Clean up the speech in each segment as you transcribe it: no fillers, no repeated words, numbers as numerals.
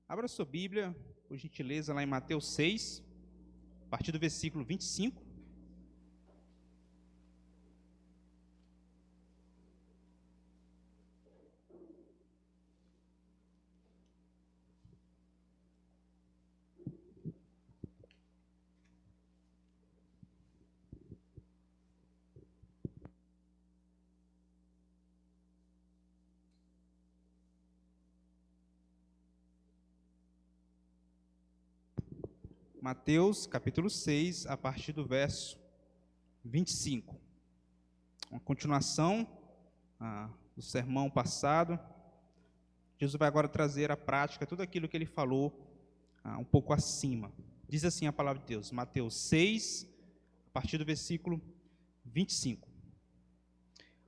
Abra sua Bíblia, por gentileza, lá em Mateus 6, a partir do versículo 25. Mateus, capítulo 6, a partir do verso 25. Uma continuação do sermão passado. Jesus vai agora trazer à prática tudo aquilo que ele falou um pouco acima. Diz assim a palavra de Deus, Mateus 6, a partir do versículo 25.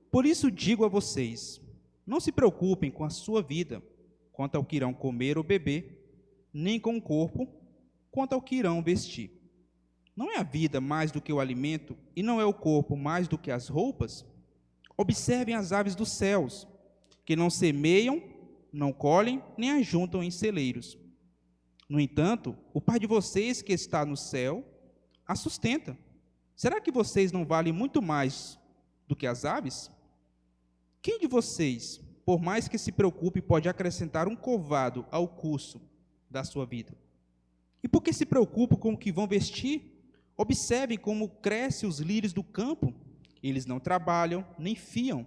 Por isso digo a vocês, não se preocupem com a sua vida, quanto ao que irão comer ou beber, nem com o corpo, quanto ao que irão vestir. Não é a vida mais do que o alimento, e não é o corpo mais do que as roupas? Observem as aves dos céus, que não semeiam, não colhem, nem ajuntam em celeiros. No entanto, o Pai de vocês que está no céu a sustenta. Será que vocês não valem muito mais do que as aves? Quem de vocês, por mais que se preocupe, pode acrescentar um covado ao curso da sua vida? E por que se preocupam com o que vão vestir? Observem como crescem os lírios do campo. Eles não trabalham, nem fiam.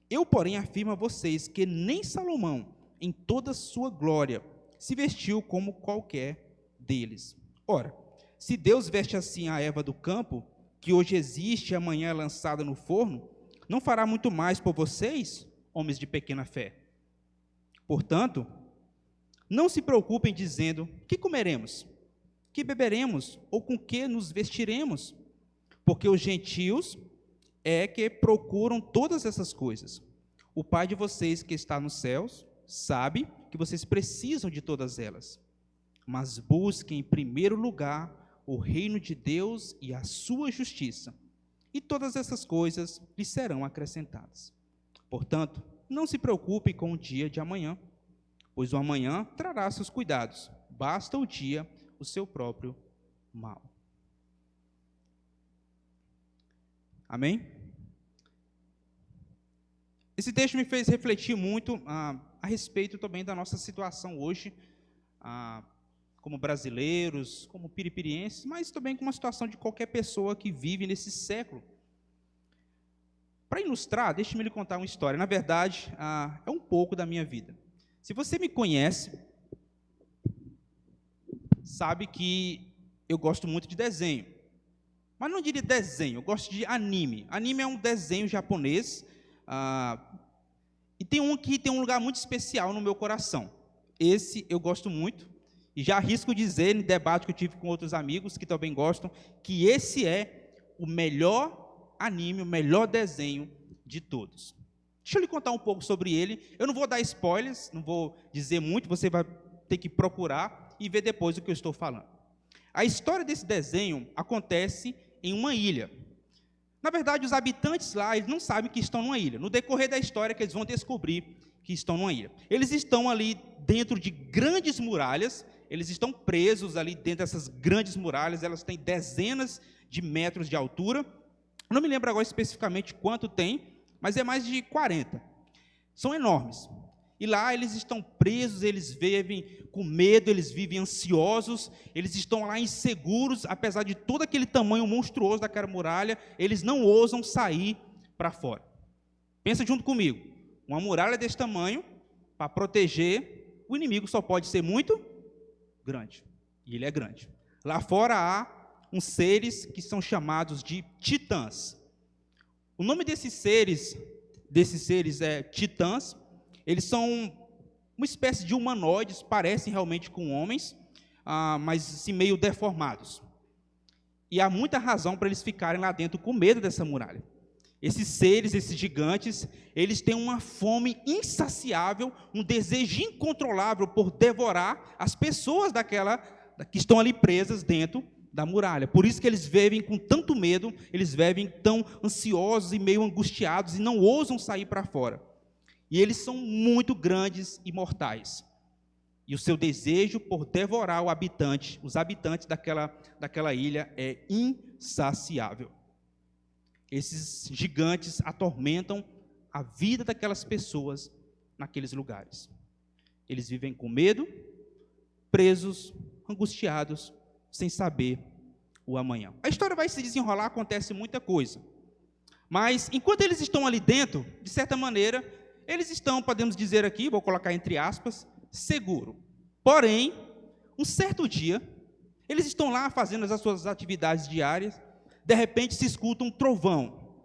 Eu, porém, afirmo a vocês que nem Salomão, em toda a sua glória, se vestiu como qualquer deles. Ora, se Deus veste assim a erva do campo, que hoje existe e amanhã é lançada no forno, não fará muito mais por vocês, homens de pequena fé? Portanto, não se preocupem dizendo, que comeremos? Que beberemos? Ou com que nos vestiremos? Porque os gentios é que procuram todas essas coisas. O Pai de vocês que está nos céus sabe que vocês precisam de todas elas. Mas busquem em primeiro lugar o reino de Deus e a sua justiça, e todas essas coisas lhes serão acrescentadas. Portanto, não se preocupem com o dia de amanhã, pois o amanhã trará seus cuidados. Basta o dia o seu próprio mal. Amém? Esse texto me fez refletir muito a respeito também da nossa situação hoje, como brasileiros, como piripirienses, mas também como a situação de qualquer pessoa que vive nesse século. Para ilustrar, deixe-me lhe contar uma história. Na verdade, é um pouco da minha vida. Se você me conhece, sabe que eu gosto muito de desenho. Mas não diria desenho, eu gosto de anime. Anime é um desenho japonês, e tem um que tem um lugar muito especial no meu coração. Esse eu gosto muito, e já arrisco dizer, em debate que eu tive com outros amigos que também gostam, que esse é o melhor anime, o melhor desenho de todos. Deixa eu lhe contar um pouco sobre ele. Eu não vou dar spoilers, não vou dizer muito, você vai ter que procurar e ver depois o que eu estou falando. A história desse desenho acontece em uma ilha. Na verdade, os habitantes lá, eles não sabem que estão numa ilha. No decorrer da história, que eles vão descobrir que estão numa ilha. Eles estão ali dentro de grandes muralhas, eles estão presos ali dentro dessas grandes muralhas, elas têm dezenas de metros de altura. Não me lembro agora especificamente quanto tem, mas é mais de 40. São enormes. E lá eles estão presos, eles vivem com medo, eles vivem ansiosos, eles estão lá inseguros, apesar de todo aquele tamanho monstruoso daquela muralha, eles não ousam sair para fora. Pensa junto comigo, uma muralha desse tamanho, para proteger, o inimigo só pode ser muito grande, e ele é grande. Lá fora há uns seres que são chamados de titãs. O nome desses seres é titãs. Eles são uma espécie de humanoides, parecem realmente com homens, mas assim, meio deformados. E há muita razão para eles ficarem lá dentro com medo dessa muralha. Esses seres, esses gigantes, eles têm uma fome insaciável, um desejo incontrolável por devorar as pessoas que estão ali presas dentro da muralha. Por isso que eles vivem com tanto medo, eles vivem tão ansiosos e meio angustiados e não ousam sair para fora. E eles são muito grandes e mortais. E E o seu desejo por devorar os habitantes daquela ilha é insaciável. Esses gigantes atormentam a vida daquelas pessoas naqueles lugares. Eles vivem com medo, presos, angustiados, sem saber o amanhã. A história vai se desenrolar, acontece muita coisa. Mas, enquanto eles estão ali dentro, de certa maneira, eles estão, podemos dizer aqui, vou colocar entre aspas, seguro. Porém, um certo dia, eles estão lá fazendo as suas atividades diárias, de repente se escuta um trovão.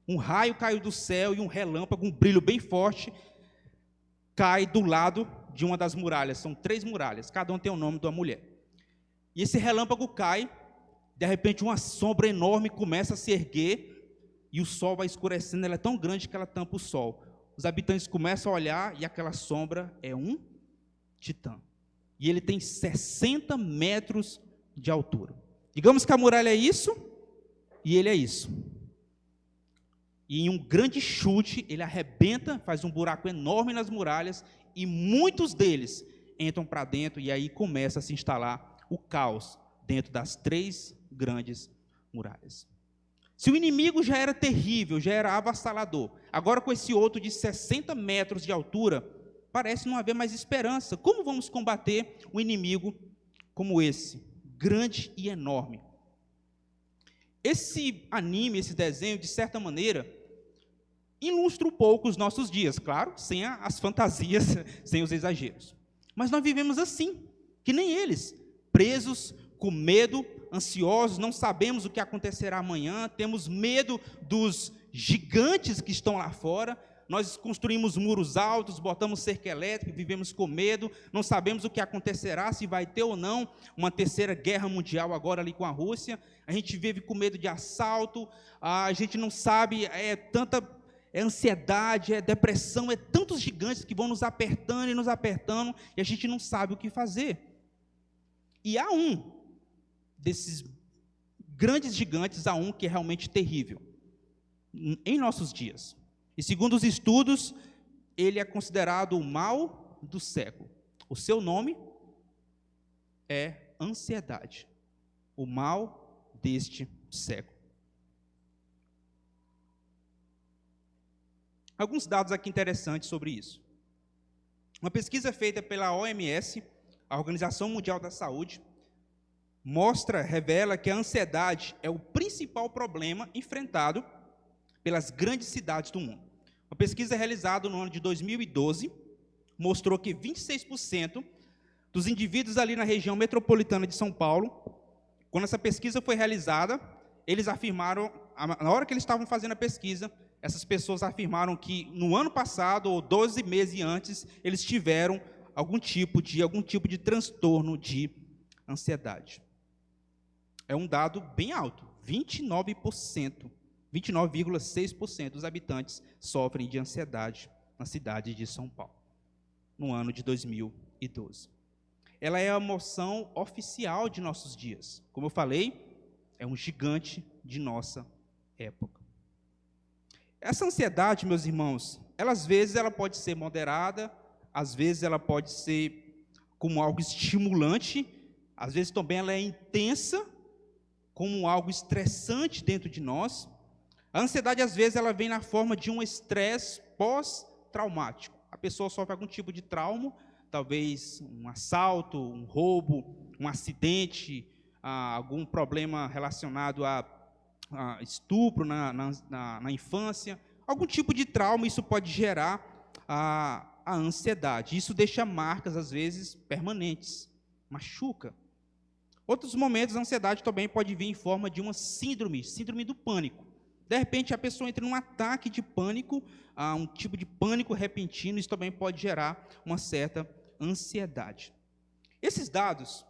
Um raio caiu do céu e um relâmpago, um brilho bem forte, cai do lado de uma das muralhas. São 3 muralhas, cada um tem o nome de uma mulher. E esse relâmpago cai, de repente uma sombra enorme começa a se erguer, e o sol vai escurecendo, ela é tão grande que ela tampa o sol. Os habitantes começam a olhar, e aquela sombra é um titã. E ele tem 60 metros de altura. Digamos que a muralha é isso, e ele é isso. E em um grande chute, ele arrebenta, faz um buraco enorme nas muralhas, e muitos deles entram para dentro, e aí começa a se instalar o caos dentro das 3 grandes muralhas. Se o inimigo já era terrível, já era avassalador, agora com esse outro de 60 metros de altura, parece não haver mais esperança. Como vamos combater um inimigo como esse, grande e enorme? Esse anime, esse desenho, de certa maneira, ilustra um pouco os nossos dias, claro, sem as fantasias, sem os exageros. Mas nós vivemos assim, que nem eles, presos, com medo, ansiosos, não sabemos o que acontecerá amanhã, temos medo dos gigantes que estão lá fora, nós construímos muros altos, botamos cerca elétrica, vivemos com medo, não sabemos o que acontecerá, se vai ter ou não uma 3ª guerra mundial agora ali com a Rússia, a gente vive com medo de assalto, a gente não sabe, é ansiedade, é depressão, é tantos gigantes que vão nos apertando, e a gente não sabe o que fazer. E há um desses grandes gigantes, há um que é realmente terrível, em nossos dias. E segundo os estudos, ele é considerado o mal do século. O seu nome é ansiedade, o mal deste século. Alguns dados aqui interessantes sobre isso. Uma pesquisa feita pela OMS, a Organização Mundial da Saúde, revela que a ansiedade é o principal problema enfrentado pelas grandes cidades do mundo. Uma pesquisa realizada no ano de 2012 mostrou que 26% dos indivíduos ali na região metropolitana de São Paulo, quando essa pesquisa foi realizada, eles afirmaram, na hora que eles estavam fazendo a pesquisa, essas pessoas afirmaram que no ano passado, ou 12 meses antes, eles tiveram algum tipo de transtorno de ansiedade. É um dado bem alto, 29,6% dos habitantes sofrem de ansiedade na cidade de São Paulo, no ano de 2012. Ela é a emoção oficial de nossos dias. Como eu falei, é um gigante de nossa época. Essa ansiedade, meus irmãos, às vezes ela pode ser moderada, às vezes ela pode ser como algo estimulante, às vezes também ela é intensa, como algo estressante dentro de nós. A ansiedade, às vezes, ela vem na forma de um estresse pós-traumático. A pessoa sofre algum tipo de trauma, talvez um assalto, um roubo, um acidente, algum problema relacionado a estupro na infância, algum tipo de trauma, isso pode gerar a ansiedade. Isso deixa marcas, às vezes, permanentes, machuca. Outros momentos, a ansiedade também pode vir em forma de uma síndrome do pânico. De repente, a pessoa entra num ataque de pânico, um tipo de pânico repentino, isso também pode gerar uma certa ansiedade. Esses dados,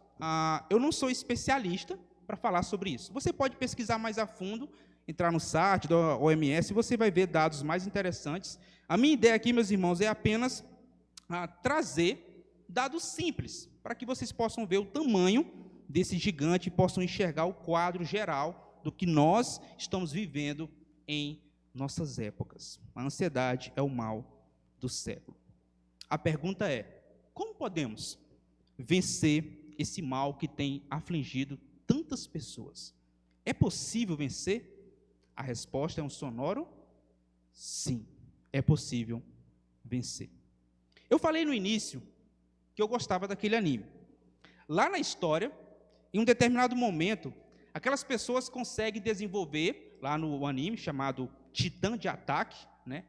eu não sou especialista para falar sobre isso. Você pode pesquisar mais a fundo, entrar no site da OMS, e você vai ver dados mais interessantes. A minha ideia aqui, meus irmãos, é apenas trazer dados simples, para que vocês possam ver o tamanho desse gigante e possam enxergar o quadro geral do que nós estamos vivendo em nossas épocas. A ansiedade é o mal do século. A pergunta é, como podemos vencer esse mal que tem afligido tantas pessoas? É possível vencer? A resposta é um sonoro sim, é possível vencer. Eu falei no início que eu gostava daquele anime. Lá na história, em um determinado momento, aquelas pessoas conseguem desenvolver, lá no anime chamado Titã de Ataque, né?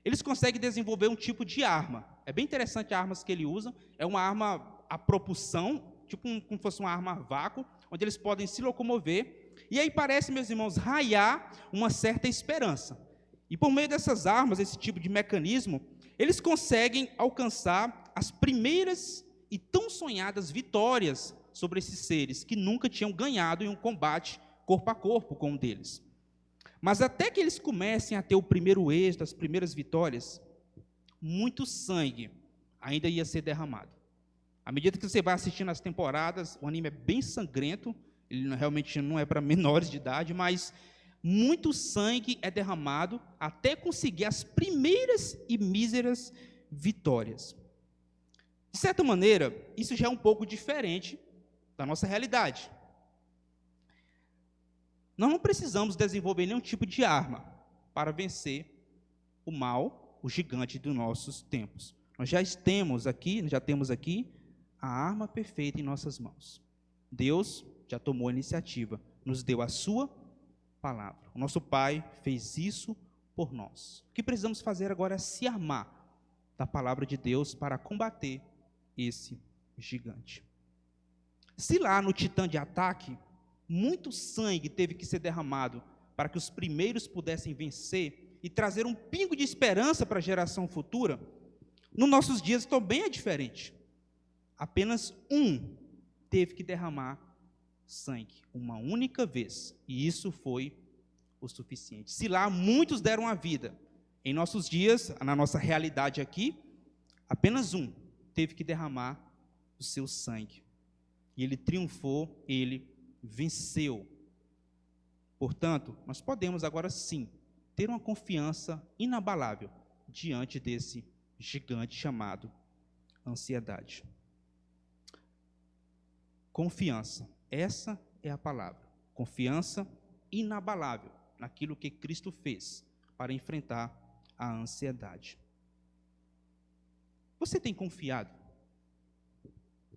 Eles conseguem desenvolver um tipo de arma. É bem interessante as armas que eles usam. É uma arma a propulsão, tipo como se fosse uma arma a vácuo, onde eles podem se locomover. E aí parece, meus irmãos, raiar uma certa esperança. E por meio dessas armas, esse tipo de mecanismo, eles conseguem alcançar as primeiras e tão sonhadas vitórias sobre esses seres que nunca tinham ganhado em um combate corpo a corpo com um deles. Mas até que eles comecem a ter o primeiro êxito, as primeiras vitórias, muito sangue ainda ia ser derramado. À medida que você vai assistindo as temporadas, o anime é bem sangrento, ele realmente não é para menores de idade, mas muito sangue é derramado até conseguir as primeiras e míseras vitórias. De certa maneira, isso já é um pouco diferente da nossa realidade. Nós não precisamos desenvolver nenhum tipo de arma para vencer o mal, o gigante dos nossos tempos. Nós já temos aqui a arma perfeita em nossas mãos. Deus já tomou a iniciativa, nos deu a sua palavra. O nosso Pai fez isso por nós. O que precisamos fazer agora é se armar da palavra de Deus para combater esse gigante. Se lá no Titã de Ataque, muito sangue teve que ser derramado para que os primeiros pudessem vencer e trazer um pingo de esperança para a geração futura, nos nossos dias também é diferente. Apenas um teve que derramar sangue, uma única vez, e isso foi o suficiente. Se lá muitos deram a vida, em nossos dias, na nossa realidade aqui, apenas um teve que derramar o seu sangue. E ele triunfou, ele venceu. Portanto, nós podemos agora sim ter uma confiança inabalável diante desse gigante chamado ansiedade. Confiança, essa é a palavra. Confiança inabalável naquilo que Cristo fez para enfrentar a ansiedade. Você tem confiado?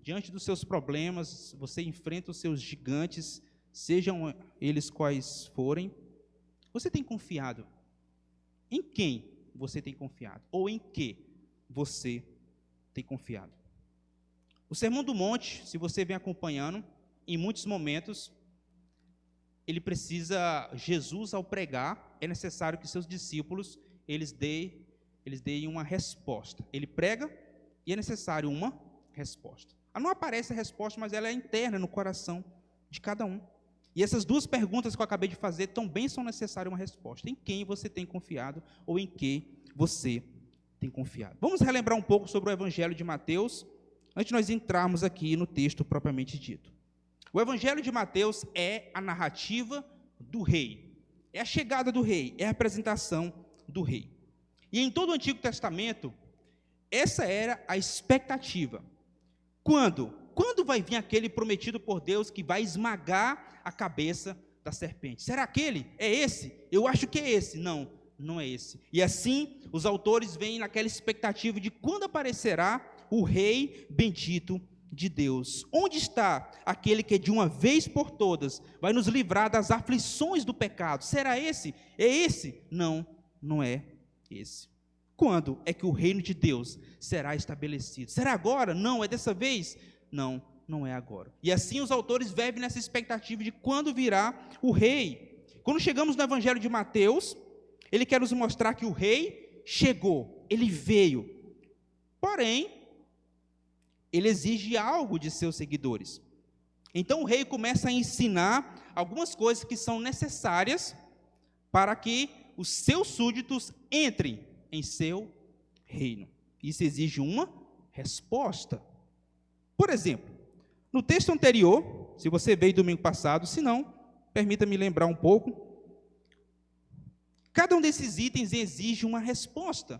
Diante dos seus problemas, você enfrenta os seus gigantes, sejam eles quais forem. Você tem confiado? Em quem você tem confiado? Ou em que você tem confiado? O Sermão do Monte, se você vem acompanhando, em muitos momentos, Jesus ao pregar, é necessário que seus discípulos, eles deem uma resposta. Ele prega e é necessário uma resposta. Não aparece a resposta, mas ela é interna no coração de cada um. E essas duas perguntas que eu acabei de fazer também são necessárias uma resposta. Em quem você tem confiado ou em que você tem confiado? Vamos relembrar um pouco sobre o Evangelho de Mateus, antes de nós entrarmos aqui no texto propriamente dito. O Evangelho de Mateus é a narrativa do rei. É a chegada do rei, é a apresentação do rei. E em todo o Antigo Testamento, essa era a expectativa. Quando vai vir aquele prometido por Deus que vai esmagar a cabeça da serpente? Será aquele? É esse? Eu acho que é esse. Não, não é esse. E assim, os autores vêm naquela expectativa de quando aparecerá o rei bendito de Deus. Onde está aquele que de uma vez por todas vai nos livrar das aflições do pecado? Será esse? É esse? Não, não é esse. Quando é que o reino de Deus será estabelecido? Será agora? Não, é dessa vez? Não, não é agora. E assim os autores vivem nessa expectativa de quando virá o rei. Quando chegamos no Evangelho de Mateus, ele quer nos mostrar que o rei chegou, ele veio. Porém, ele exige algo de seus seguidores. Então o rei começa a ensinar algumas coisas que são necessárias para que os seus súditos entrem em seu reino. Isso exige uma resposta. Por exemplo, no texto anterior, se você veio domingo passado, se não, permita-me lembrar um pouco. Cada um desses itens exige uma resposta.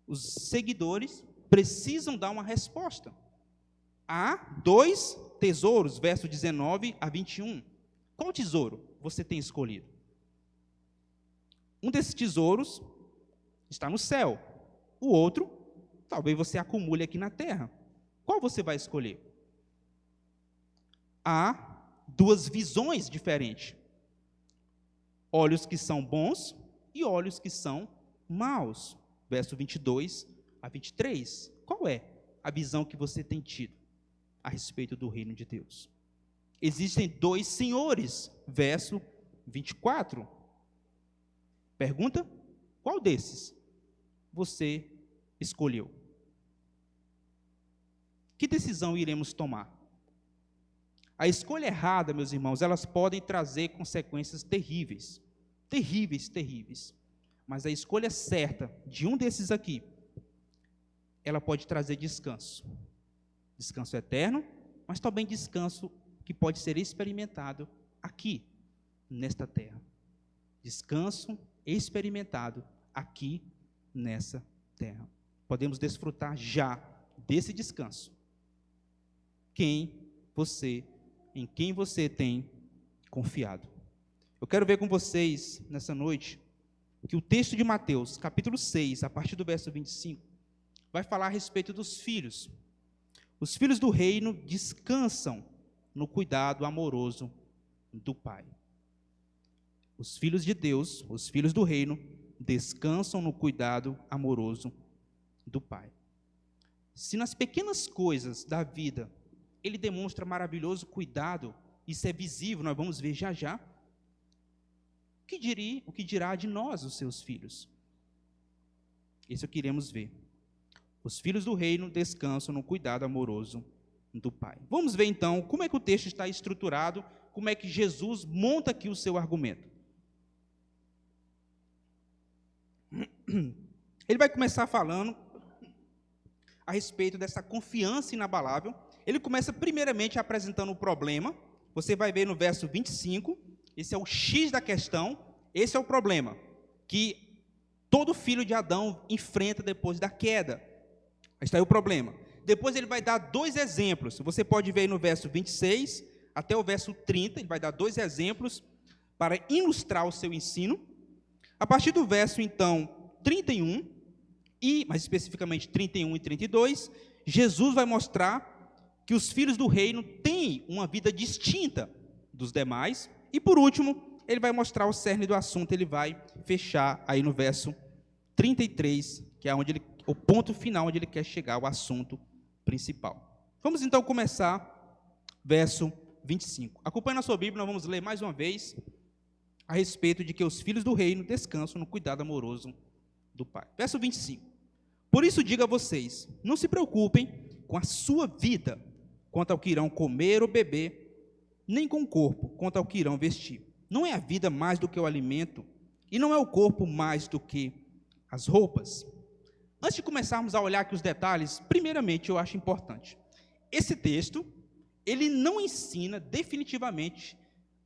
Os seguidores precisam dar uma resposta. há 2 tesouros, verso 19 a 21. Qual tesouro você tem escolhido? Um desses tesouros está no céu. O outro, talvez você acumule aqui na terra. Qual você vai escolher? Há 2 visões diferentes. Olhos que são bons e olhos que são maus. Verso 22 a 23. Qual é a visão que você tem tido a respeito do reino de Deus? Existem 2 senhores. Verso 24. Pergunta: qual desses você escolheu? Que decisão iremos tomar? A escolha errada, meus irmãos, elas podem trazer consequências terríveis. Terríveis, terríveis. Mas a escolha certa de um desses aqui, ela pode trazer descanso. Descanso eterno, mas também descanso que pode ser experimentado aqui, nesta terra. Descanso experimentado aqui, nessa terra. Podemos desfrutar já desse descanso. Em quem você tem confiado. Eu quero ver com vocês, nessa noite, que o texto de Mateus, capítulo 6, a partir do verso 25, vai falar a respeito dos filhos. Os filhos do reino descansam no cuidado amoroso do Pai. Os filhos de Deus, os filhos do reino, descansam no cuidado amoroso do Pai. Se nas pequenas coisas da vida ele demonstra maravilhoso cuidado, isso é visível, nós vamos ver já já, o que dirá de nós, os seus filhos? Isso que iremos ver. Os filhos do reino descansam no cuidado amoroso do Pai. Vamos ver então como é que o texto está estruturado, como é que Jesus monta aqui o seu argumento. Ele vai começar falando a respeito dessa confiança inabalável. Ele começa primeiramente apresentando o problema. Você vai ver no verso 25, esse é o X da questão, esse é o problema que todo filho de Adão enfrenta depois da queda. Está aí o problema. Depois ele vai dar 2 exemplos. Você pode ver aí no verso 26 até o verso 30, ele vai dar 2 exemplos para ilustrar o seu ensino. A partir do verso, então, 31, mais especificamente 31 e 32, Jesus vai mostrar que os filhos do reino têm uma vida distinta dos demais. E, por último, ele vai mostrar o cerne do assunto, ele vai fechar aí no verso 33, que é o ponto final onde ele quer chegar, o assunto principal. Vamos então começar, verso 25. Acompanhe na sua Bíblia, nós vamos ler mais uma vez a respeito de que os filhos do reino descansam no cuidado amoroso do Pai. Verso 25. Por isso digo a vocês, não se preocupem com a sua vida, quanto ao que irão comer ou beber, nem com o corpo, quanto ao que irão vestir. Não é a vida mais do que o alimento, e não é o corpo mais do que as roupas. Antes de começarmos a olhar aqui os detalhes, primeiramente eu acho importante. Esse texto, ele não ensina definitivamente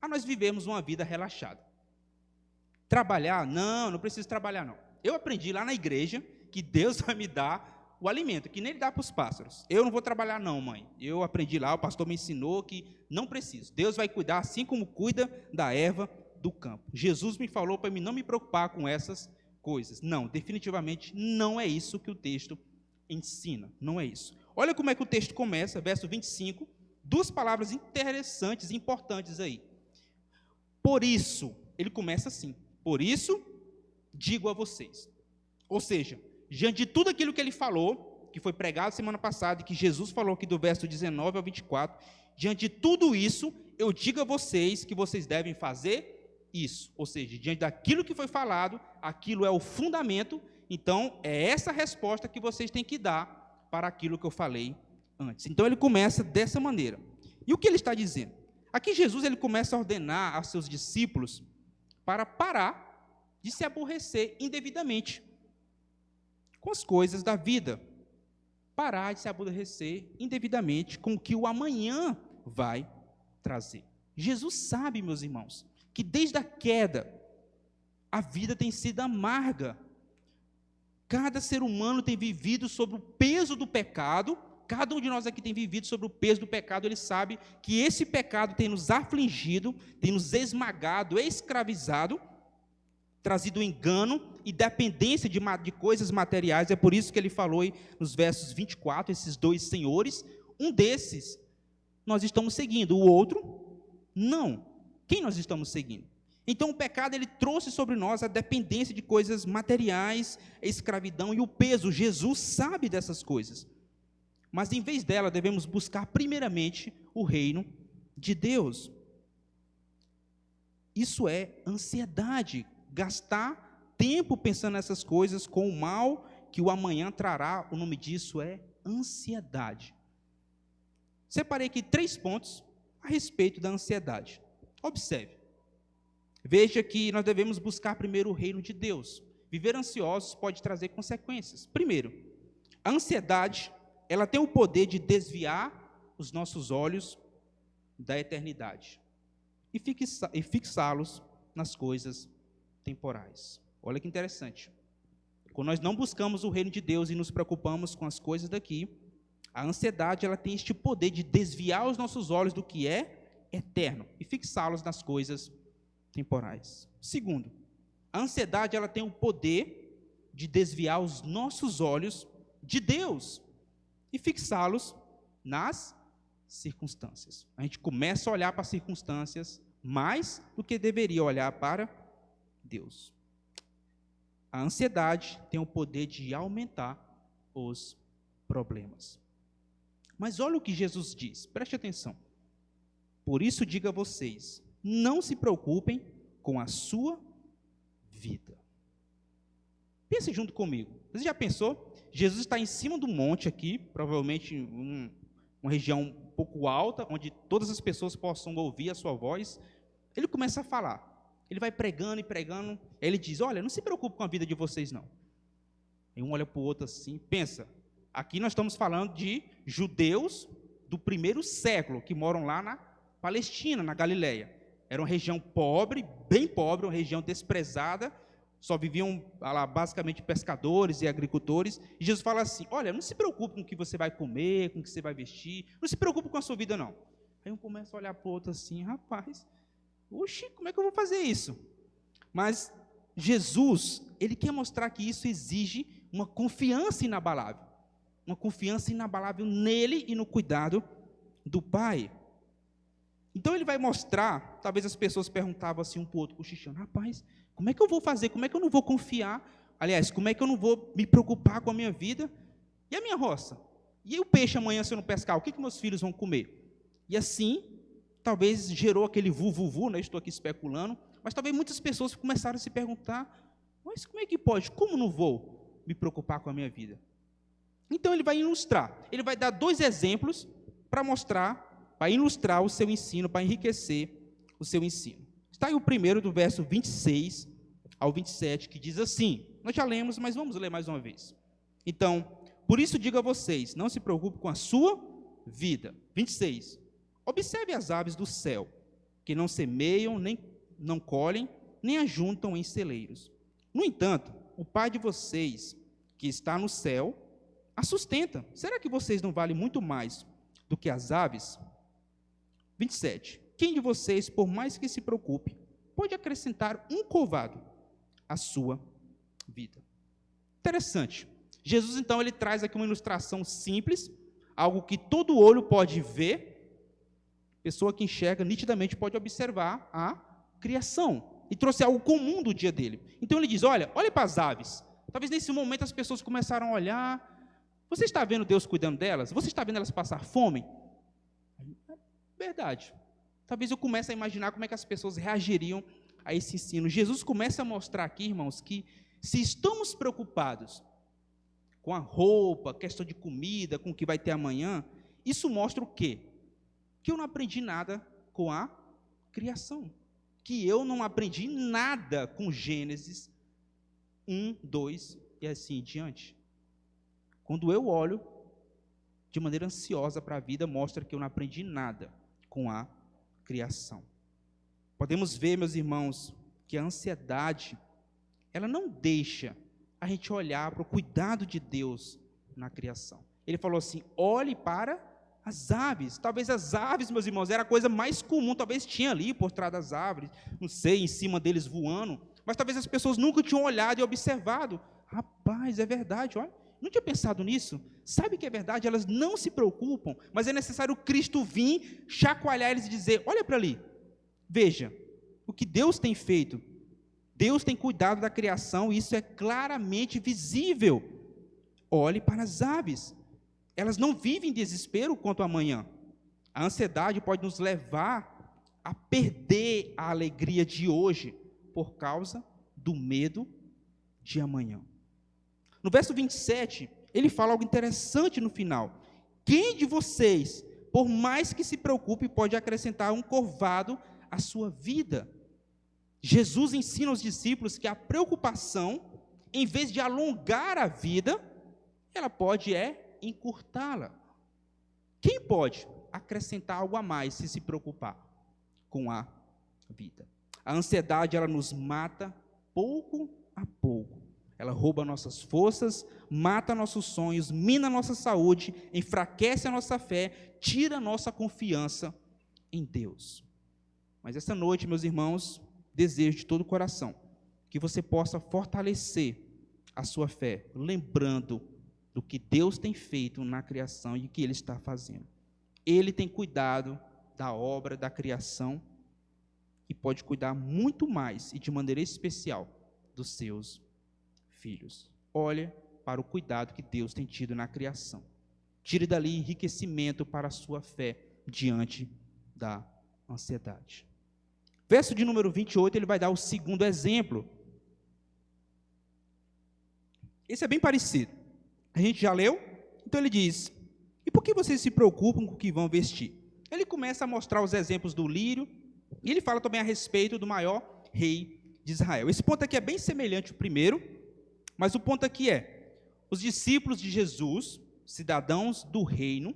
a nós vivermos uma vida relaxada. Trabalhar? Não preciso trabalhar não. Eu aprendi lá na igreja que Deus vai me dar o alimento, que nem ele dá para os pássaros. Eu não vou trabalhar não, mãe. Eu aprendi lá, o pastor me ensinou que não preciso. Deus vai cuidar assim como cuida da erva do campo. Jesus me falou para mim não me preocupar com essas coisas. Não, definitivamente não é isso que o texto ensina. Não é isso. Olha como é que o texto começa, verso 25, 2 palavras interessantes e importantes aí. Por isso, ele começa assim. Por isso, digo a vocês. Ou seja, diante de tudo aquilo que ele falou, que foi pregado semana passada, e que Jesus falou aqui do verso 19 ao 24, diante de tudo isso, eu digo a vocês que vocês devem fazer isso. Ou seja, diante daquilo que foi falado, aquilo é o fundamento, então é essa resposta que vocês têm que dar para aquilo que eu falei antes. Então ele começa dessa maneira. E o que ele está dizendo? Aqui Jesus ele começa a ordenar aos seus discípulos para parar de se aborrecer indevidamente com as coisas da vida. Parar de se aborrecer indevidamente com o que o amanhã vai trazer. Jesus sabe, meus irmãos, que desde a queda, a vida tem sido amarga. Cada ser humano tem vivido sob o peso do pecado, Cada um de nós aqui tem vivido sobre o peso do pecado, ele sabe que esse pecado tem nos afligido, tem nos esmagado, escravizado, trazido engano e dependência de coisas materiais. É por isso que ele falou aí nos versos 24, esses dois senhores, um desses nós estamos seguindo, o outro não. Quem nós estamos seguindo? Então o pecado ele trouxe sobre nós a dependência de coisas materiais, a escravidão e o peso. Jesus sabe dessas coisas. Mas em vez dela, devemos buscar primeiramente o reino de Deus. Isso é ansiedade, gastar tempo pensando nessas coisas com o mal que o amanhã trará. O nome disso é ansiedade. Separei aqui 3 pontos a respeito da ansiedade. Observe. Veja que nós devemos buscar primeiro o reino de Deus. Viver ansiosos pode trazer consequências. Primeiro, a ansiedade, ela tem o poder de desviar os nossos olhos da eternidade e fixá-los nas coisas temporais. Olha que interessante. Quando nós não buscamos o reino de Deus e nos preocupamos com as coisas daqui, a ansiedade ela tem este poder de desviar os nossos olhos do que é eterno e fixá-los nas coisas temporais. Segundo, a ansiedade ela tem o poder de desviar os nossos olhos de Deus e fixá-los nas circunstâncias. A gente começa a olhar para as circunstâncias mais do que deveria olhar para Deus. A ansiedade tem o poder de aumentar os problemas. Mas olha o que Jesus diz, preste atenção. Por isso digo a vocês, não se preocupem com a sua vida. Pense junto comigo. Você já pensou? Jesus está em cima do monte aqui, provavelmente em uma região um pouco alta, onde todas as pessoas possam ouvir a sua voz. Ele começa a falar. Ele vai pregando e pregando. Aí ele diz, olha, não se preocupe com a vida de vocês não. Aí um olha para o outro assim, pensa. Aqui nós estamos falando de judeus do primeiro século, que moram lá na Palestina, na Galileia. Era uma região pobre, bem pobre, uma região desprezada, só viviam lá basicamente pescadores e agricultores. E Jesus fala assim, olha, não se preocupe com o que você vai comer, com o que você vai vestir, não se preocupe com a sua vida não. Aí um começa a olhar para o outro assim, rapaz, oxi, como é que eu vou fazer isso? Mas Jesus, ele quer mostrar que isso exige uma confiança inabalável. Uma confiança inabalável nele e no cuidado do Pai. Então ele vai mostrar, talvez as pessoas perguntavam assim um para o outro, cochichando, rapaz, como é que eu vou fazer? Como é que eu não vou confiar? Aliás, como é que eu não vou me preocupar com a minha vida? E a minha roça? E o peixe amanhã se eu não pescar? O que meus filhos vão comer? E assim, talvez gerou aquele vu, né? Estou aqui especulando, mas talvez muitas pessoas começaram a se perguntar, mas como é que pode? Como não vou me preocupar com a minha vida? Então ele vai ilustrar, ele vai dar 2 exemplos para mostrar, para ilustrar o seu ensino, para enriquecer o seu ensino. Está aí o primeiro do verso 26 ao 27, que diz assim, nós já lemos, mas vamos ler mais uma vez. Então, por isso digo a vocês, não se preocupe com a sua vida. 26, observe as aves do céu, que não semeiam, nem não colhem, nem ajuntam em celeiros. No entanto, o Pai de vocês, que está no céu, a sustenta. Será que vocês não valem muito mais do que as aves? 27. Quem de vocês, por mais que se preocupe, pode acrescentar um côvado à sua vida? Interessante. Jesus, então, ele traz aqui uma ilustração simples, algo que todo olho pode ver, pessoa que enxerga nitidamente pode observar a criação, e trouxe algo comum do dia dele. Então ele diz, olha para as aves. Talvez nesse momento as pessoas começaram a olhar. Você está vendo Deus cuidando delas? Você está vendo elas passar fome? Verdade. Talvez eu comece a imaginar como é que as pessoas reagiriam a esse ensino. Jesus começa a mostrar aqui, irmãos, que se estamos preocupados com a roupa, questão de comida, com o que vai ter amanhã, isso mostra o quê? Que eu não aprendi nada com a criação. Que eu não aprendi nada com Gênesis 1, 2 e assim em diante. Quando eu olho de maneira ansiosa para a vida, mostra que eu não aprendi nada com a criação. Podemos ver, meus irmãos, que a ansiedade, ela não deixa a gente olhar para o cuidado de Deus na criação. ele falou assim: olhe para as aves. Talvez as aves, meus irmãos, era a coisa mais comum, talvez tinha ali por trás das árvores, não sei, em cima deles voando, mas talvez as pessoas nunca tinham olhado e observado. Rapaz, é verdade, olha, não tinha pensado nisso. Sabe que é verdade, elas não se preocupam, mas é necessário Cristo vir, chacoalhar eles e dizer: olha para ali, veja, o que Deus tem feito. Deus tem cuidado da criação, e isso é claramente visível. Olhe para as aves. Elas não vivem em desespero quanto ao amanhã. A ansiedade pode nos levar a perder a alegria de hoje por causa do medo de amanhã. No verso 27, ele fala algo interessante no final. Quem de vocês, por mais que se preocupe, pode acrescentar um corvado à sua vida? Jesus ensina aos discípulos que a preocupação, em vez de alongar a vida, ela pode encurtá-la. Quem pode acrescentar algo a mais se preocupar com a vida? A ansiedade, ela nos mata pouco a pouco. Ela rouba nossas forças, mata nossos sonhos, mina nossa saúde, enfraquece a nossa fé, tira a nossa confiança em Deus. Mas essa noite, meus irmãos, desejo de todo o coração que você possa fortalecer a sua fé, lembrando do que Deus tem feito na criação e o que Ele está fazendo. Ele tem cuidado da obra da criação e pode cuidar muito mais e de maneira especial dos seus filhos. Olha para o cuidado que Deus tem tido na criação. Tire dali enriquecimento para a sua fé diante da ansiedade. Verso de número 28, ele vai dar o segundo exemplo. Esse é bem parecido. A gente já leu? Então ele diz: e por que vocês se preocupam com o que vão vestir? Ele começa a mostrar os exemplos do lírio, e ele fala também a respeito do maior rei de Israel. Esse ponto aqui é bem semelhante ao primeiro, mas o ponto aqui é: os discípulos de Jesus, cidadãos do reino,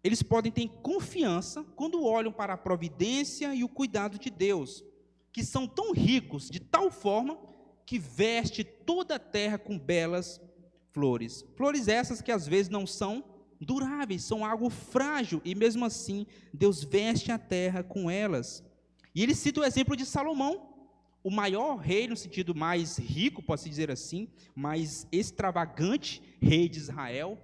eles podem ter confiança quando olham para a providência e o cuidado de Deus, que são tão ricos de tal forma que veste toda a terra com belas flores. Flores essas que às vezes não são duráveis, são algo frágil, e mesmo assim Deus veste a terra com elas. E ele cita o exemplo de Salomão, o maior rei no sentido mais rico, pode-se dizer assim, mais extravagante rei de Israel.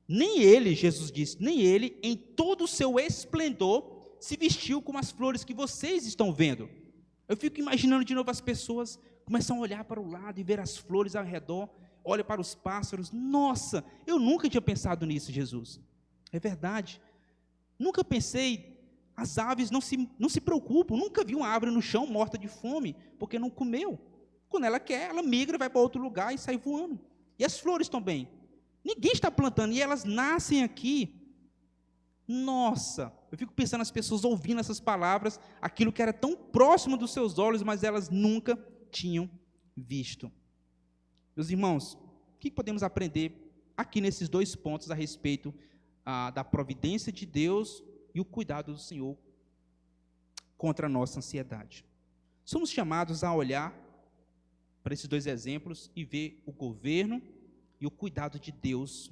Nem ele, Jesus disse, nem ele, em todo o seu esplendor, se vestiu como as flores que vocês estão vendo. Eu fico imaginando de novo as pessoas começam a olhar para o lado e ver as flores ao redor, olha para os pássaros. Nossa, eu nunca tinha pensado nisso, Jesus. É verdade. Nunca pensei, as aves não se preocupam, nunca vi uma árvore no chão morta de fome, porque não comeu. Quando ela quer, ela migra, vai para outro lugar e sai voando. E as flores também. Ninguém está plantando, e elas nascem aqui. Nossa, eu fico pensando nas pessoas ouvindo essas palavras, aquilo que era tão próximo dos seus olhos, mas elas nunca tinham visto. Meus irmãos, o que podemos aprender aqui nesses dois pontos a respeito da providência de Deus e o cuidado do Senhor contra a nossa ansiedade? Somos chamados a olhar para esses dois exemplos e ver o governo e o cuidado de Deus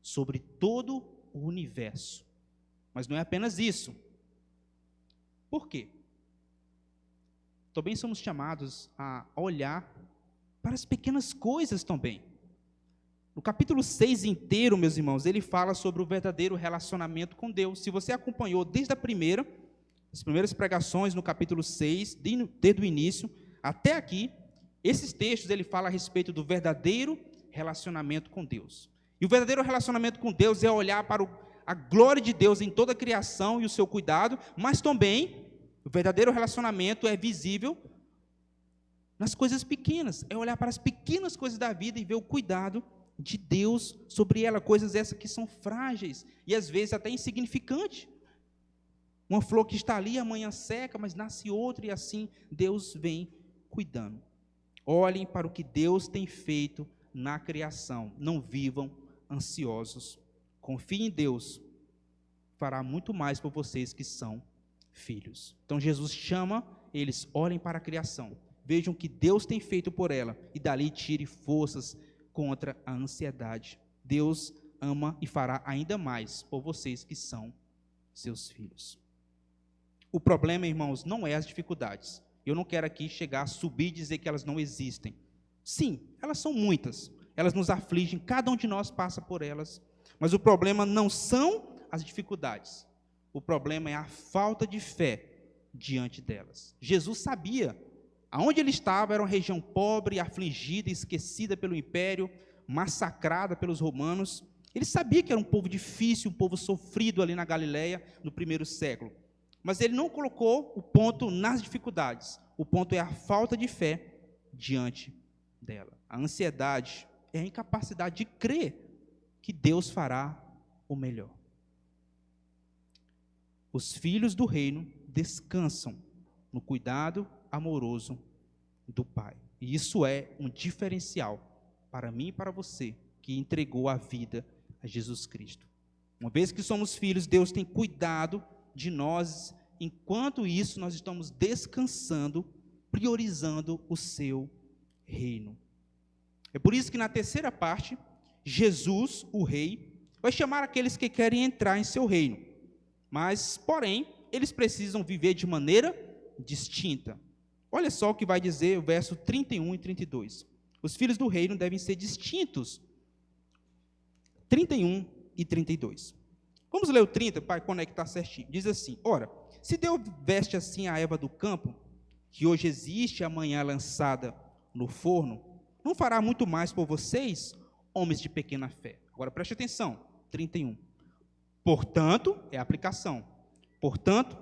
sobre todo o universo. Mas não é apenas isso. Por quê? Também somos chamados a olhar para as pequenas coisas também. No capítulo 6 inteiro, meus irmãos, ele fala sobre o verdadeiro relacionamento com Deus. Se você acompanhou desde as primeiras pregações no capítulo 6, desde o início até aqui, esses textos ele fala a respeito do verdadeiro relacionamento com Deus. E o verdadeiro relacionamento com Deus é olhar para a glória de Deus em toda a criação e o seu cuidado, mas também o verdadeiro relacionamento é visível nas coisas pequenas, é olhar para as pequenas coisas da vida e ver o cuidado de Deus sobre ela, coisas essas que são frágeis e às vezes até insignificantes. Uma flor que está ali, amanhã seca, mas nasce outra, e assim Deus vem cuidando. Olhem para o que Deus tem feito na criação, não vivam ansiosos. Confiem em Deus, fará muito mais por vocês que são filhos. Então Jesus chama eles, olhem para a criação, vejam o que Deus tem feito por ela, e dali tire forças contra a ansiedade. Deus ama e fará ainda mais por vocês que são seus filhos. O problema, irmãos, não é as dificuldades. Eu não quero aqui chegar a subir e dizer que elas não existem. Sim, elas são muitas. Elas nos afligem, cada um de nós passa por elas. Mas o problema não são as dificuldades. O problema é a falta de fé diante delas. Jesus sabia. Aonde ele estava era uma região pobre, afligida, esquecida pelo império, massacrada pelos romanos. Ele sabia que era um povo difícil, um povo sofrido ali na Galileia, no primeiro século. Mas ele não colocou o ponto nas dificuldades. O ponto é a falta de fé diante dela. A ansiedade é a incapacidade de crer que Deus fará o melhor. Os filhos do reino descansam no cuidado amoroso do Pai. E isso é um diferencial para mim e para você, que entregou a vida a Jesus Cristo. Uma vez que somos filhos, Deus tem cuidado de nós. Enquanto isso, nós estamos descansando, priorizando o seu reino. É por isso que na terceira parte, Jesus, o rei, vai chamar aqueles que querem entrar em seu reino. Mas, porém, eles precisam viver de maneira distinta. Olha só o que vai dizer o verso 31 e 32. Os filhos do reino devem ser distintos. 31 e 32. Vamos ler o 30 para conectar certinho. Diz assim: ora, se Deus veste assim a erva do campo, que hoje existe e amanhã é lançada no forno, não fará muito mais por vocês, homens de pequena fé. Agora preste atenção, 31. Portanto, é a aplicação. Portanto,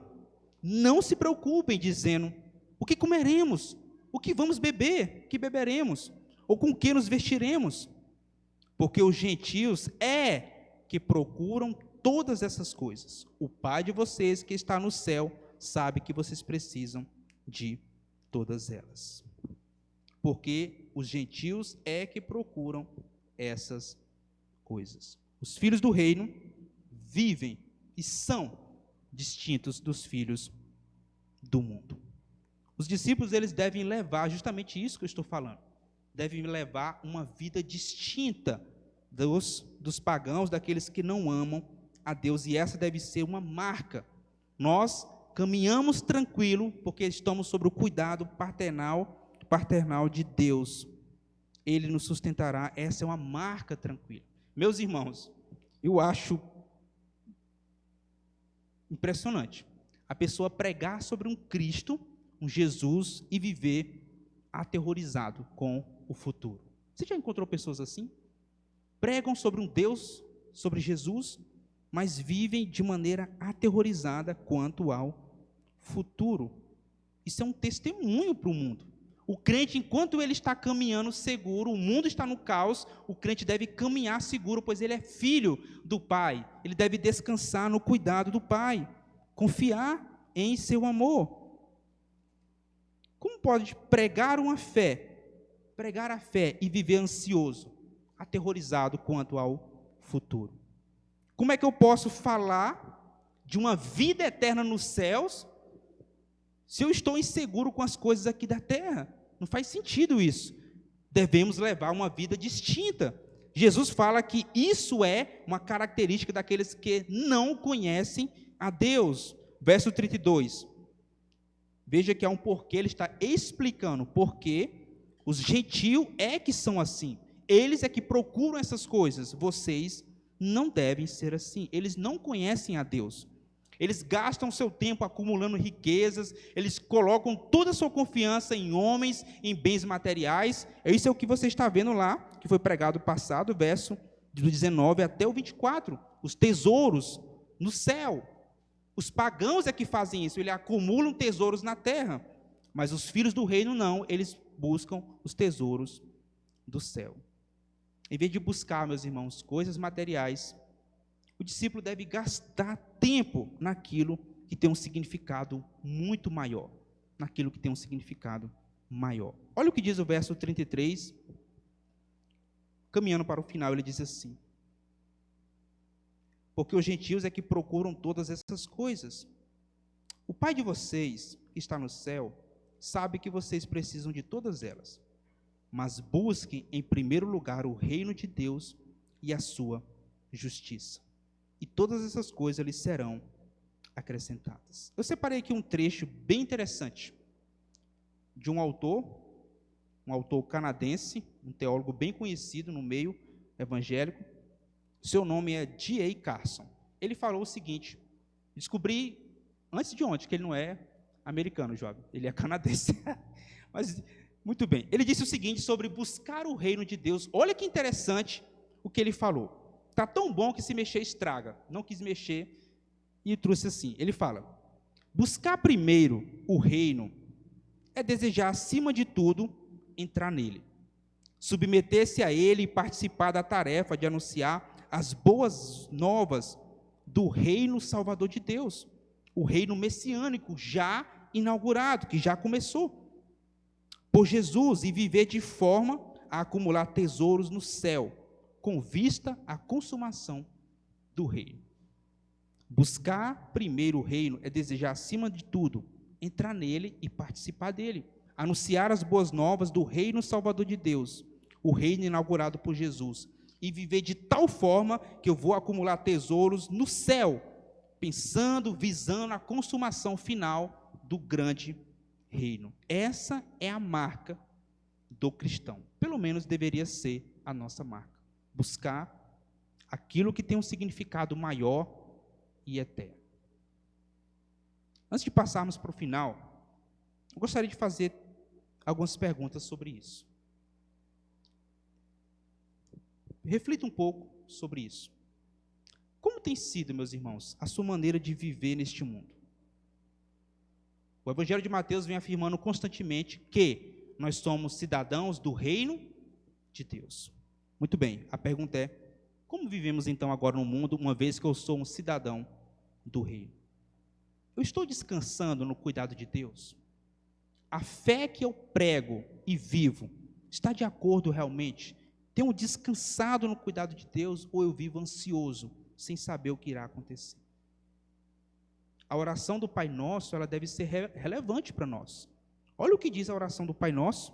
não se preocupem dizendo: o que comeremos? O que vamos beber? O que beberemos? Ou com que nos vestiremos? Porque os gentios que procuram todas essas coisas. O Pai de vocês que está no céu sabe que vocês precisam de todas elas. Porque os gentios que procuram essas coisas. Os filhos do reino vivem e são distintos dos filhos do mundo. Os discípulos, eles devem levar justamente isso que eu estou falando. Devem levar uma vida distinta dos pagãos, daqueles que não amam a Deus, e essa deve ser uma marca. Nós caminhamos tranquilo, porque estamos sob o cuidado paternal de Deus. Ele nos sustentará, essa é uma marca tranquila. Meus irmãos, eu acho impressionante a pessoa pregar sobre um Cristo, um Jesus, e viver aterrorizado com o futuro. Você já encontrou pessoas assim? Pregam sobre um Deus, sobre Jesus, mas vivem de maneira aterrorizada quanto ao futuro. Isso é um testemunho para o mundo. O crente, enquanto ele está caminhando seguro, o mundo está no caos, o crente deve caminhar seguro, pois ele é filho do Pai. Ele deve descansar no cuidado do Pai, confiar em seu amor. Como pode pregar a fé e viver ansioso, aterrorizado quanto ao futuro? Como é que eu posso falar de uma vida eterna nos céus se eu estou inseguro com as coisas aqui da terra? Não faz sentido isso. Devemos levar uma vida distinta. Jesus fala que isso é uma característica daqueles que não conhecem a Deus. Verso 32. Veja que há um porquê, ele está explicando porque os gentios que são assim. Eles que procuram essas coisas. Vocês não devem ser assim. Eles não conhecem a Deus. Eles gastam seu tempo acumulando riquezas, eles colocam toda a sua confiança em homens, em bens materiais. Isso é o que você está vendo lá, que foi pregado passado, verso do 19 até o 24. Os tesouros no céu. Os pagãos que fazem isso, eles acumulam tesouros na terra. Mas os filhos do reino não, eles buscam os tesouros do céu. Em vez de buscar, meus irmãos, coisas materiais, o discípulo deve gastar tempo naquilo que tem um significado muito maior. Naquilo que tem um significado maior. Olha o que diz o verso 33. Caminhando para o final, ele diz assim: porque os gentios que procuram todas essas coisas. O Pai de vocês, que está no céu, sabe que vocês precisam de todas elas. Mas busquem em primeiro lugar o reino de Deus e a sua justiça. E todas essas coisas lhes serão acrescentadas. Eu separei aqui um trecho bem interessante de um autor canadense, um teólogo bem conhecido no meio evangélico. Seu nome é D.A. Carson. Ele falou o seguinte: descobri antes de ontem que ele não é americano, jovem, ele é canadense. Mas, muito bem, ele disse o seguinte sobre buscar o reino de Deus. Olha que interessante o que ele falou. Está tão bom que se mexer estraga. Não quis mexer e trouxe assim. Ele fala: buscar primeiro o reino é desejar, acima de tudo, entrar nele, submeter-se a ele e participar da tarefa de anunciar as boas novas do reino salvador de Deus, o reino messiânico já inaugurado, que já começou por Jesus, e viver de forma a acumular tesouros no céu, com vista à consumação do reino. Buscar primeiro o reino é desejar, acima de tudo, entrar nele e participar dele, anunciar as boas novas do reino salvador de Deus, o reino inaugurado por Jesus, e viver de tal forma que eu vou acumular tesouros no céu, pensando, visando a consumação final do grande reino. Essa é a marca do cristão. Pelo menos deveria ser a nossa marca. Buscar aquilo que tem um significado maior e eterno. Antes de passarmos para o final, eu gostaria de fazer algumas perguntas sobre isso. Reflita um pouco sobre isso. Como tem sido, meus irmãos, a sua maneira de viver neste mundo? O Evangelho de Mateus vem afirmando constantemente que nós somos cidadãos do reino de Deus. Muito bem, a pergunta é: como vivemos então agora no mundo, uma vez que eu sou um cidadão do reino? Eu estou descansando no cuidado de Deus? A fé que eu prego e vivo está de acordo realmente? Tenho descansado no cuidado de Deus, ou eu vivo ansioso, sem saber o que irá acontecer? A oração do Pai Nosso, ela deve ser relevante para nós. Olha o que diz a oração do Pai Nosso,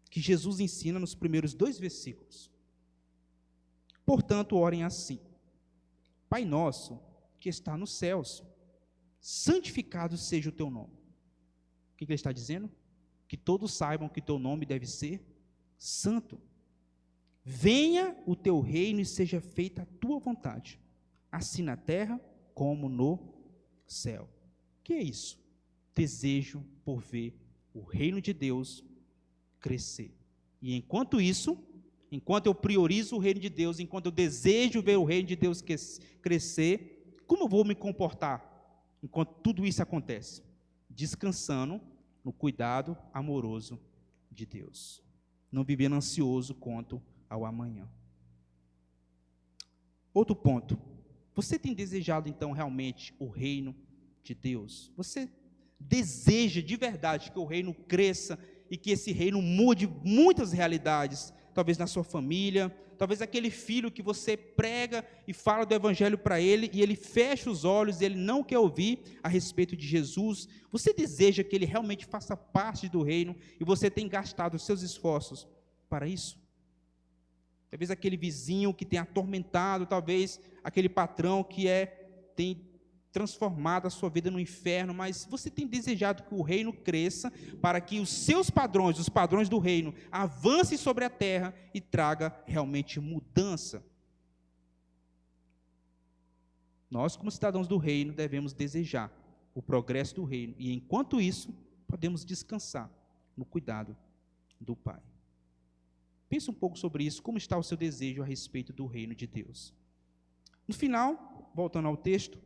que Jesus ensina nos primeiros 2 versículos. Portanto, orem assim: Pai Nosso, que está nos céus, santificado seja o teu nome. O que ele está dizendo? Que todos saibam que o teu nome deve ser santo. Venha o teu reino e seja feita a tua vontade, assim na terra como no céu. O que é isso? Desejo por ver o reino de Deus crescer. E enquanto isso, enquanto eu priorizo o reino de Deus, enquanto eu desejo ver o reino de Deus crescer, como eu vou me comportar enquanto tudo isso acontece? Descansando no cuidado amoroso de Deus, não vivendo ansioso quanto ao amanhã. Outro ponto: você tem desejado então realmente o reino de Deus? Você deseja de verdade que o reino cresça e que esse reino mude muitas realidades, talvez na sua família, talvez aquele filho que você prega e fala do evangelho para ele e ele fecha os olhos, ele não quer ouvir a respeito de Jesus? Você deseja que ele realmente faça parte do reino e você tem gastado os seus esforços para isso? Talvez aquele vizinho que tem atormentado, talvez aquele patrão que tem transformado a sua vida no inferno, mas você tem desejado que o reino cresça para que os seus padrões, os padrões do reino, avancem sobre a terra e traga realmente mudança. Nós, como cidadãos do reino, devemos desejar o progresso do reino e, enquanto isso, podemos descansar no cuidado do Pai. Pense um pouco sobre isso, como está o seu desejo a respeito do reino de Deus. No final, voltando ao texto,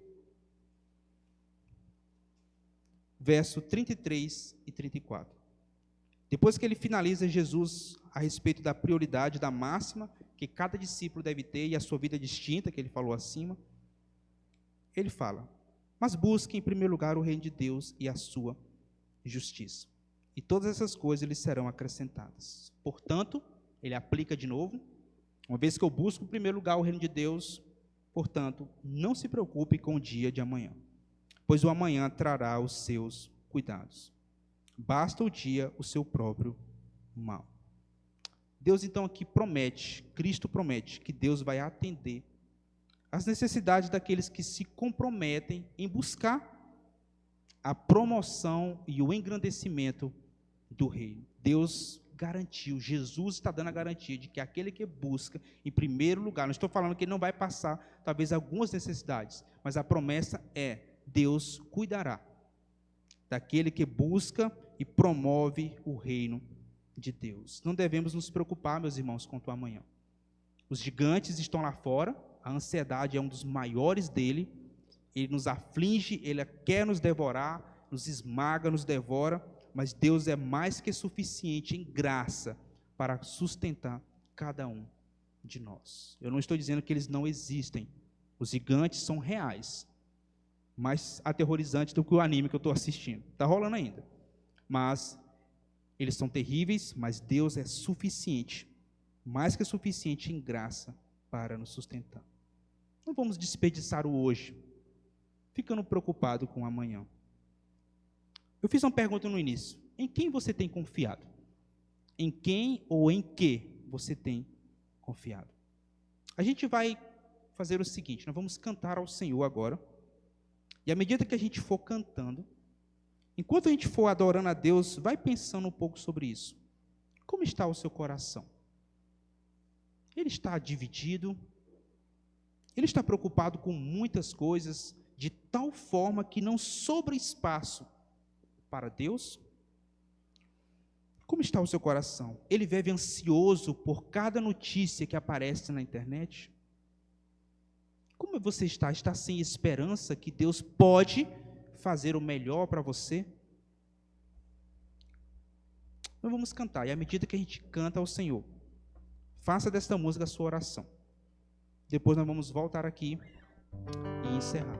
verso 33 e 34. Depois que ele finaliza Jesus a respeito da prioridade, da máxima que cada discípulo deve ter e a sua vida distinta, que ele falou acima, ele fala: mas busque em primeiro lugar o reino de Deus e a sua justiça, e todas essas coisas lhes serão acrescentadas. Portanto, ele aplica de novo: uma vez que eu busco em primeiro lugar o reino de Deus, portanto, não se preocupe com o dia de amanhã, pois o amanhã trará os seus cuidados. Basta o dia o seu próprio mal. Deus então aqui promete, Cristo promete, que Deus vai atender as necessidades daqueles que se comprometem em buscar a promoção e o engrandecimento do reino. Deus garantiu, Jesus está dando a garantia de que aquele que busca, em primeiro lugar, não estou falando que ele não vai passar, talvez, algumas necessidades, mas a promessa é, Deus cuidará daquele que busca e promove o reino de Deus. Não devemos nos preocupar, meus irmãos, quanto ao amanhã. Os gigantes estão lá fora, a ansiedade é um dos maiores dele, ele nos aflige, ele quer nos devorar, nos esmaga, nos devora, mas Deus é mais que suficiente em graça para sustentar cada um de nós. Eu não estou dizendo que eles não existem, os gigantes são reais, mais aterrorizantes do que o anime que eu estou assistindo, está rolando ainda, mas eles são terríveis, mas Deus é suficiente, mais que suficiente em graça para nos sustentar. Não vamos desperdiçar o hoje, ficando preocupado com o amanhã. Eu fiz uma pergunta no início, em quem você tem confiado? Em quem ou em que você tem confiado? A gente vai fazer o seguinte, nós vamos cantar ao Senhor agora, e à medida que a gente for cantando, enquanto a gente for adorando a Deus, vai pensando um pouco sobre isso. Como está o seu coração? Ele está dividido? Ele está preocupado com muitas coisas, de tal forma que não sobra espaço para Deus? Como está o seu coração? Ele vive ansioso por cada notícia que aparece na internet? Como você está? Está sem esperança que Deus pode fazer o melhor para você? Nós vamos cantar, e à medida que a gente canta ao Senhor, faça desta música a sua oração. Depois nós vamos voltar aqui e encerrar.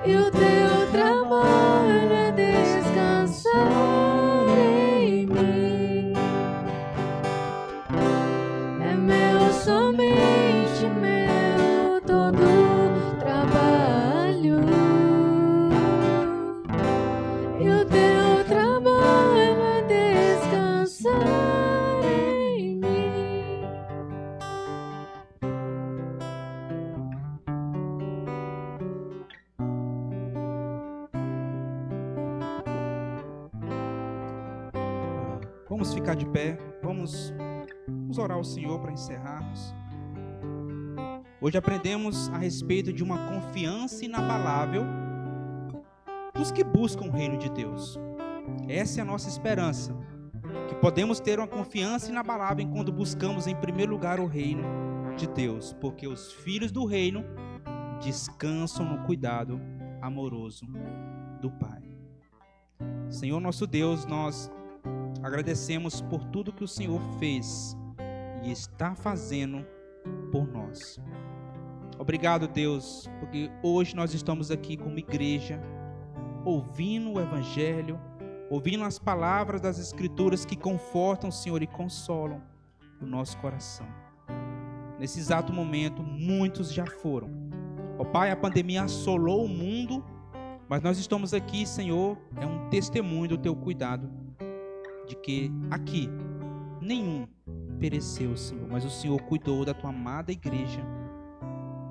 E o teu trabalho é descansar. Vamos ficar de pé, vamos orar ao Senhor para encerrarmos. Hoje aprendemos a respeito de uma confiança inabalável dos que buscam o reino de Deus. Essa é a nossa esperança, que podemos ter uma confiança inabalável quando buscamos em primeiro lugar o reino de Deus, porque os filhos do reino descansam no cuidado amoroso do Pai. Senhor nosso Deus, nós agradecemos por tudo que o Senhor fez e está fazendo por nós. Obrigado, Deus, porque hoje nós estamos aqui como igreja, ouvindo o Evangelho, ouvindo as palavras das Escrituras que confortam, Senhor, e consolam o nosso coração. Nesse exato momento, muitos já foram. Ó Pai, a pandemia assolou o mundo, mas nós estamos aqui, Senhor, é um testemunho do Teu cuidado, de que aqui nenhum pereceu, Senhor, mas o Senhor cuidou da Tua amada igreja,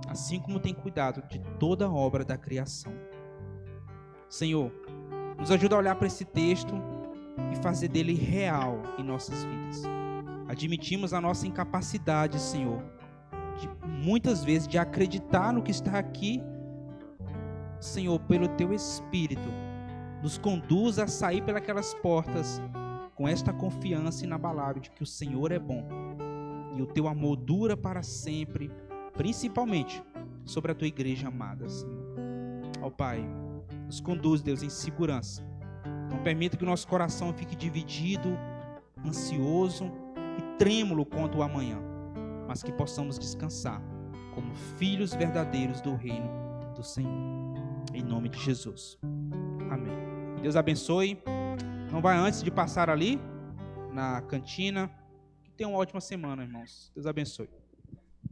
assim como tem cuidado de toda a obra da criação. Senhor, nos ajuda a olhar para esse texto e fazer dele real em nossas vidas. Admitimos a nossa incapacidade, Senhor, muitas vezes de acreditar no que está aqui. Senhor, pelo Teu Espírito, nos conduz a sair pelas portas com esta confiança inabalável de que o Senhor é bom e o Teu amor dura para sempre, principalmente sobre a Tua igreja amada, Senhor. Ó Pai, nos conduz, Deus, em segurança. Não permita que o nosso coração fique dividido, ansioso e trêmulo quanto ao amanhã, mas que possamos descansar como filhos verdadeiros do reino do Senhor. Em nome de Jesus. Amém. Deus abençoe. Não vai antes de passar ali na cantina. Tenha uma ótima semana, irmãos. Deus abençoe.